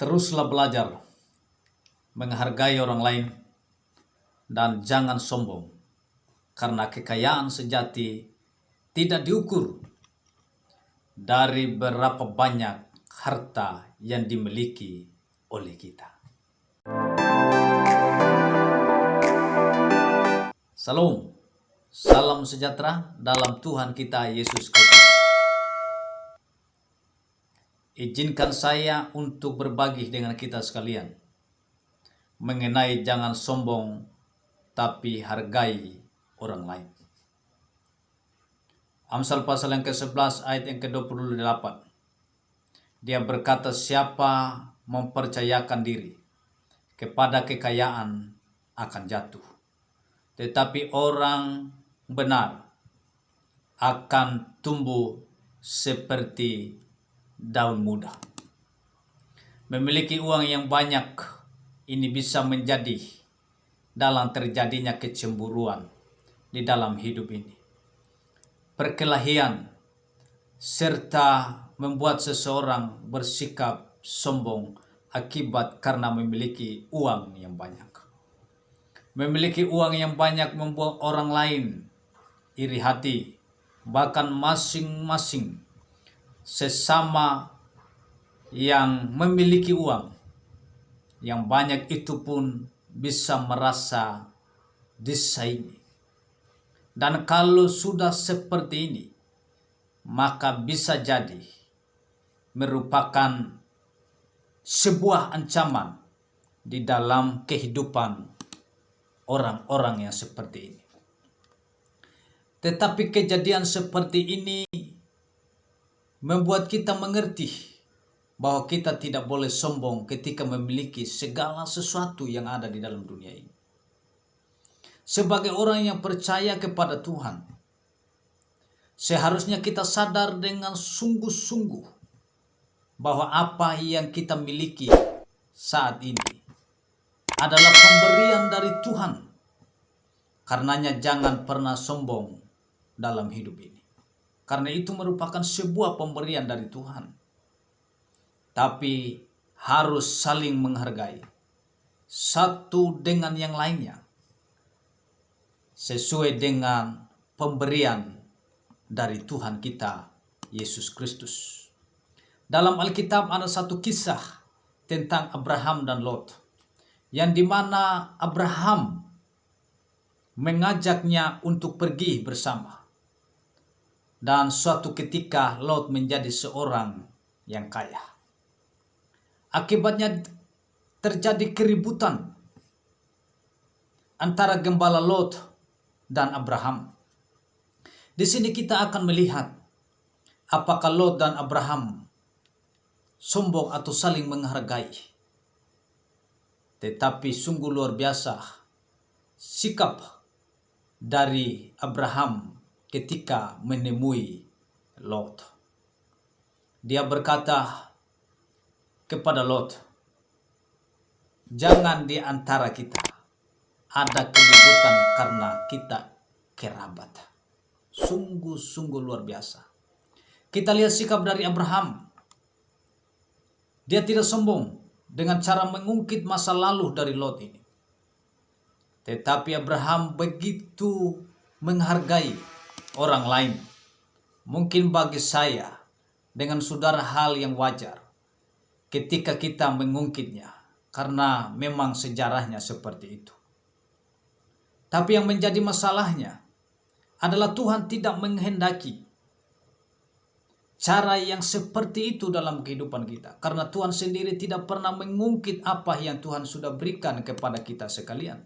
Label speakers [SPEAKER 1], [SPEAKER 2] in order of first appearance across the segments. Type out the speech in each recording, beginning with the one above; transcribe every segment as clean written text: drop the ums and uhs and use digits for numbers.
[SPEAKER 1] Teruslah belajar menghargai orang lain dan jangan sombong, karena kekayaan sejati tidak diukur dari berapa banyak harta yang dimiliki oleh kita. Salam, salam sejahtera dalam Tuhan kita Yesus Kristus. Izinkan saya untuk berbagi dengan kita sekalian mengenai jangan sombong tapi hargai orang lain. Amsal pasal yang ke-11 ayat yang ke-28. Dia berkata, siapa mempercayakan diri kepada kekayaan akan jatuh, tetapi orang benar akan tumbuh seperti daun muda. Memiliki uang yang banyak ini bisa menjadi dalam terjadinya kecemburuan di dalam hidup ini, perkelahian, serta membuat seseorang bersikap sombong akibat karena memiliki uang yang banyak. Memiliki uang yang banyak membuat orang lain iri hati, bahkan masing-masing sesama yang memiliki uang yang banyak itu pun bisa merasa disaingi. Dan kalau sudah seperti ini, maka bisa jadi merupakan sebuah ancaman di dalam kehidupan orang-orang yang seperti ini. Tetapi kejadian seperti ini membuat kita mengerti bahwa kita tidak boleh sombong ketika memiliki segala sesuatu yang ada di dalam dunia ini. Sebagai orang yang percaya kepada Tuhan, seharusnya kita sadar dengan sungguh-sungguh bahwa apa yang kita miliki saat ini adalah pemberian dari Tuhan. Karenanya jangan pernah sombong dalam hidup ini, karena itu merupakan sebuah pemberian dari Tuhan. Tapi harus saling menghargai satu dengan yang lainnya sesuai dengan pemberian dari Tuhan kita Yesus Kristus. Dalam Alkitab ada satu kisah tentang Abraham dan Lot, yang dimana Abraham mengajaknya untuk pergi bersama. Dan suatu ketika Lot menjadi seorang yang kaya. Akibatnya terjadi keributan antara gembala Lot dan Abraham. Di sini kita akan melihat apakah Lot dan Abraham sombong atau saling menghargai. Tetapi sungguh luar biasa sikap dari Abraham ketika menemui Lot. Dia berkata kepada Lot, jangan di antara kita ada keributan karena kita kerabat. Sungguh-sungguh luar biasa. Kita lihat sikap dari Abraham. Dia tidak sombong dengan cara mengungkit masa lalu dari Lot ini. Tetapi Abraham begitu menghargai orang lain. Mungkin bagi saya dengan saudara hal yang wajar ketika kita mengungkitnya, karena memang sejarahnya seperti itu. Tapi yang menjadi masalahnya adalah Tuhan tidak menghendaki cara yang seperti itu dalam kehidupan kita. Karena Tuhan sendiri tidak pernah mengungkit apa yang Tuhan sudah berikan kepada kita sekalian.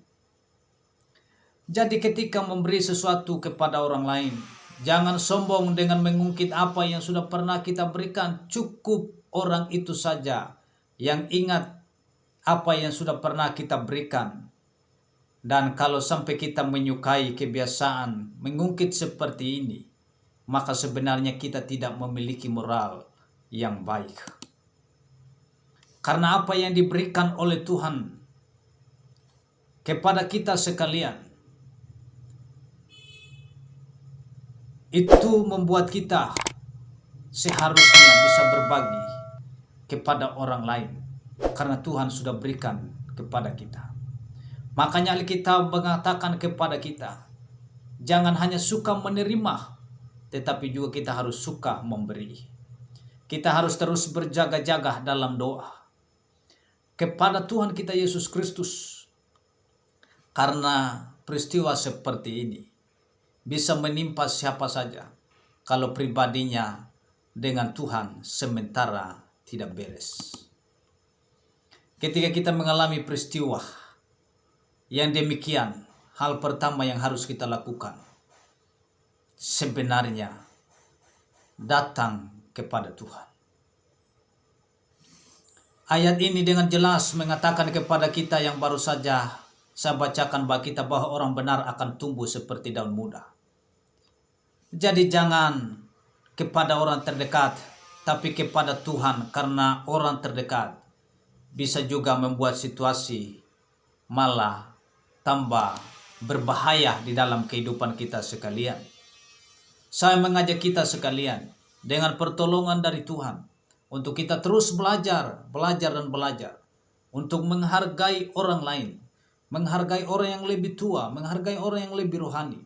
[SPEAKER 1] Jadi ketika memberi sesuatu kepada orang lain, jangan sombong dengan mengungkit apa yang sudah pernah kita berikan. Cukup orang itu saja yang ingat apa yang sudah pernah kita berikan. Dan kalau sampai kita menyukai kebiasaan mengungkit seperti ini, maka sebenarnya kita tidak memiliki moral yang baik. Karena apa yang diberikan oleh Tuhan kepada kita sekalian, itu membuat kita seharusnya bisa berbagi kepada orang lain. karena Tuhan sudah berikan kepada kita. Makanya Alkitab mengatakan kepada kita, jangan hanya suka menerima, tetapi juga kita harus suka memberi. Kita harus terus berjaga-jaga dalam doa kepada Tuhan kita Yesus Kristus. Karena peristiwa seperti ini bisa menimpa siapa saja kalau pribadinya dengan Tuhan sementara tidak beres. Ketika kita mengalami peristiwa yang demikian, hal pertama yang harus kita lakukan sebenarnya datang kepada Tuhan. Ayat ini dengan jelas mengatakan kepada kita yang baru saja saya bacakan bagi kita bahwa orang benar akan tumbuh seperti daun muda. Jadi jangan kepada orang terdekat, tapi kepada Tuhan, karena orang terdekat bisa juga membuat situasi malah tambah berbahaya di dalam kehidupan kita sekalian. Saya mengajak kita sekalian dengan pertolongan dari Tuhan untuk kita terus belajar dan belajar untuk menghargai orang lain, menghargai orang yang lebih tua, menghargai orang yang lebih rohani,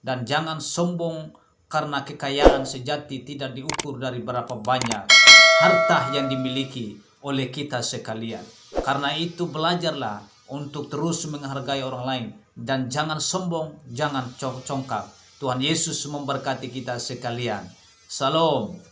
[SPEAKER 1] dan jangan sombong karena kekayaan sejati tidak diukur dari berapa banyak harta yang dimiliki oleh kita sekalian. Karena itu belajarlah untuk terus menghargai orang lain dan jangan sombong, jangan congkak. Tuhan Yesus memberkati kita sekalian. Salam.